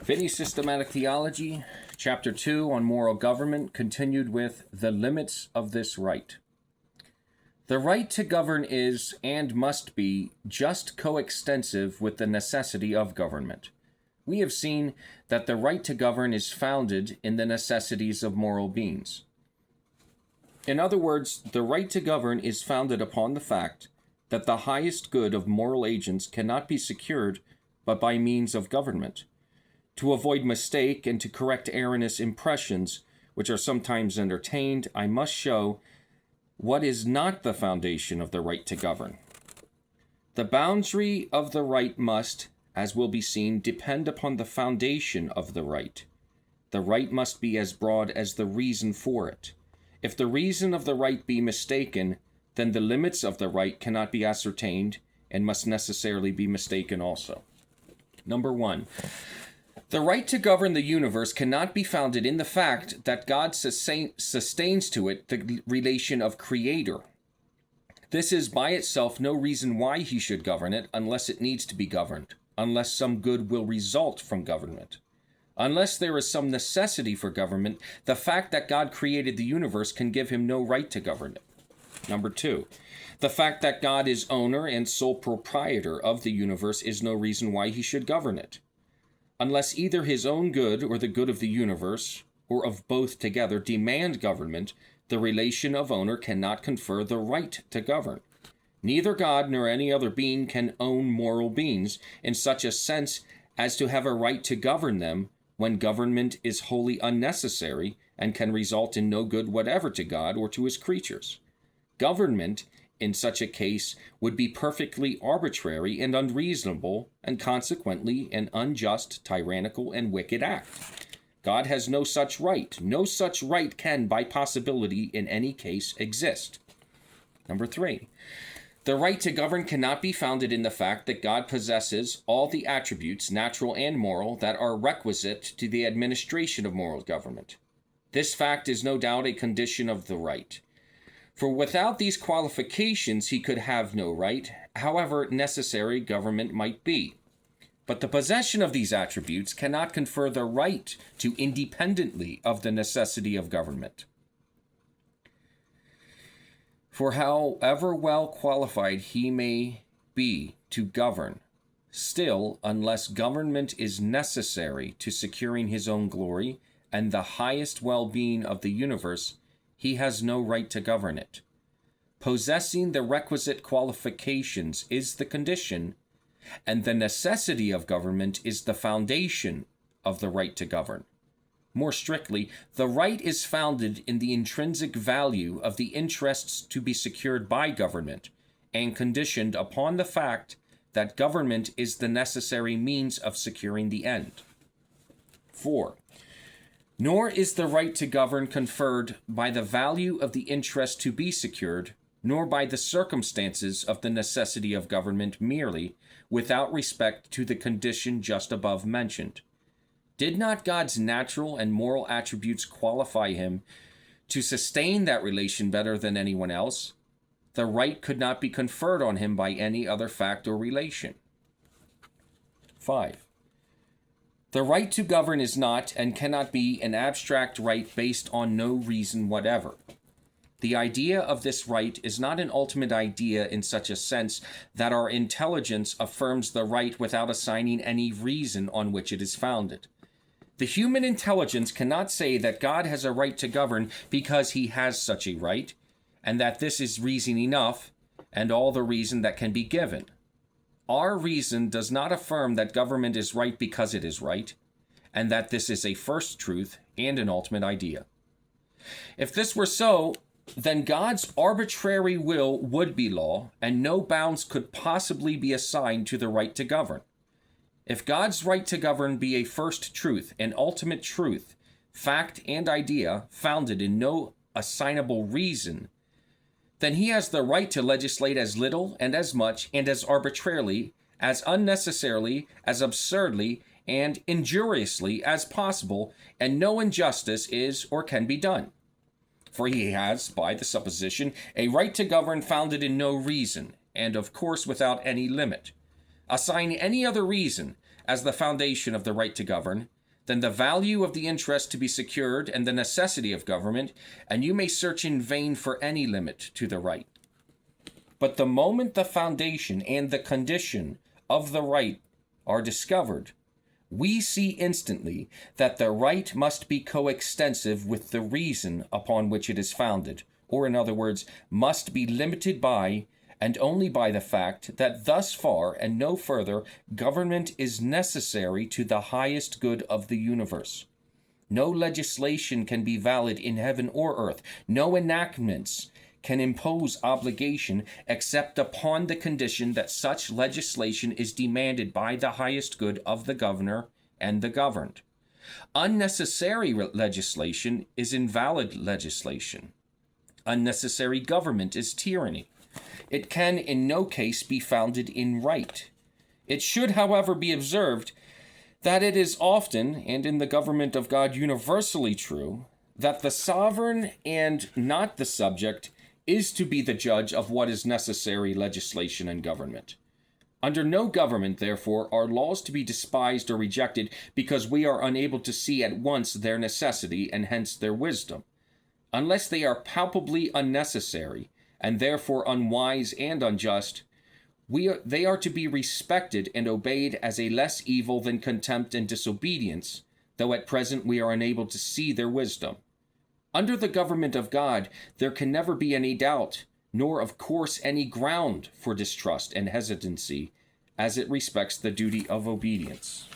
Finney Systematic Theology, Chapter 2 on Moral Government, continued with the limits of this right. The right to govern is, and must be, just coextensive with the necessity of government. We have seen that the right to govern is founded in the necessities of moral beings. In other words, the right to govern is founded upon the fact that the highest good of moral agents cannot be secured but by means of government. To avoid mistake and to correct erroneous impressions, which are sometimes entertained, I must show what is not the foundation of the right to govern. The boundary of the right must, as will be seen, depend upon the foundation of the right. The right must be as broad as the reason for it. If the reason of the right be mistaken, then the limits of the right cannot be ascertained and must necessarily be mistaken also. Number 1. The right to govern the universe cannot be founded in the fact that God sustains to it the relation of creator. This is by itself no reason why he should govern it unless it needs to be governed, unless some good will result from government. Unless there is some necessity for government, the fact that God created the universe can give him no right to govern it. Number 2. The fact that God is owner and sole proprietor of the universe is no reason why he should govern it. Unless either his own good or the good of the universe, or of both together, demand government, the relation of owner cannot confer the right to govern. Neither God nor any other being can own moral beings in such a sense as to have a right to govern them when government is wholly unnecessary and can result in no good whatever to God or to his creatures. Government in such a case would be perfectly arbitrary and unreasonable, and consequently an unjust, tyrannical, and wicked act. God has no such right. No such right can, by possibility, in any case, exist. Number 3. The right to govern cannot be founded in the fact that God possesses all the attributes, natural and moral, that are requisite to the administration of moral government. This fact is no doubt a condition of the right. For without these qualifications, he could have no right, however necessary government might be. But the possession of these attributes cannot confer the right to independently of the necessity of government. For however well qualified he may be to govern, still, unless government is necessary to securing his own glory and the highest well-being of the universe, he has no right to govern it. Possessing the requisite qualifications is the condition, and the necessity of government is the foundation of the right to govern. More strictly, the right is founded in the intrinsic value of the interests to be secured by government, and conditioned upon the fact that government is the necessary means of securing the end. 4. Nor is the right to govern conferred by the value of the interest to be secured, nor by the circumstances of the necessity of government merely, without respect to the condition just above mentioned. Did not God's natural and moral attributes qualify him to sustain that relation better than anyone else? The right could not be conferred on him by any other fact or relation. 5. The right to govern is not and cannot be an abstract right based on no reason whatever. The idea of this right is not an ultimate idea in such a sense that our intelligence affirms the right without assigning any reason on which it is founded. The human intelligence cannot say that God has a right to govern because he has such a right, and that this is reason enough and all the reason that can be given. Our reason does not affirm that government is right because it is right, and that this is a first truth and an ultimate idea. If this were so, then God's arbitrary will would be law, and no bounds could possibly be assigned to the right to govern. If God's right to govern be a first truth, an ultimate truth, fact and idea founded in no assignable reason, then he has the right to legislate as little and as much and as arbitrarily, as unnecessarily, as absurdly, and injuriously as possible, and no injustice is or can be done. For he has, by the supposition, a right to govern founded in no reason, and of course without any limit. Assign any other reason as the foundation of the right to govern, than the value of the interest to be secured and the necessity of government, and you may search in vain for any limit to the right. But the moment the foundation and the condition of the right are discovered, we see instantly that the right must be coextensive with the reason upon which it is founded, or in other words, must be limited by and only by the fact that thus far and no further government is necessary to the highest good of the universe. No legislation can be valid in heaven or earth. No enactments can impose obligation except upon the condition that such legislation is demanded by the highest good of the governor and the governed. Unnecessary legislation is invalid legislation. Unnecessary government is tyranny. It can in no case be founded in right. It should, however, be observed that it is often, and in the government of God universally true, that the sovereign and not the subject is to be the judge of what is necessary legislation and government. Under no government, therefore, are laws to be despised or rejected because we are unable to see at once their necessity and hence their wisdom. Unless they are palpably unnecessary, and therefore unwise and unjust, they are to be respected and obeyed as a less evil than contempt and disobedience, though at present we are unable to see their wisdom. Under the government of God, there can never be any doubt, nor of course any ground for distrust and hesitancy as it respects the duty of obedience.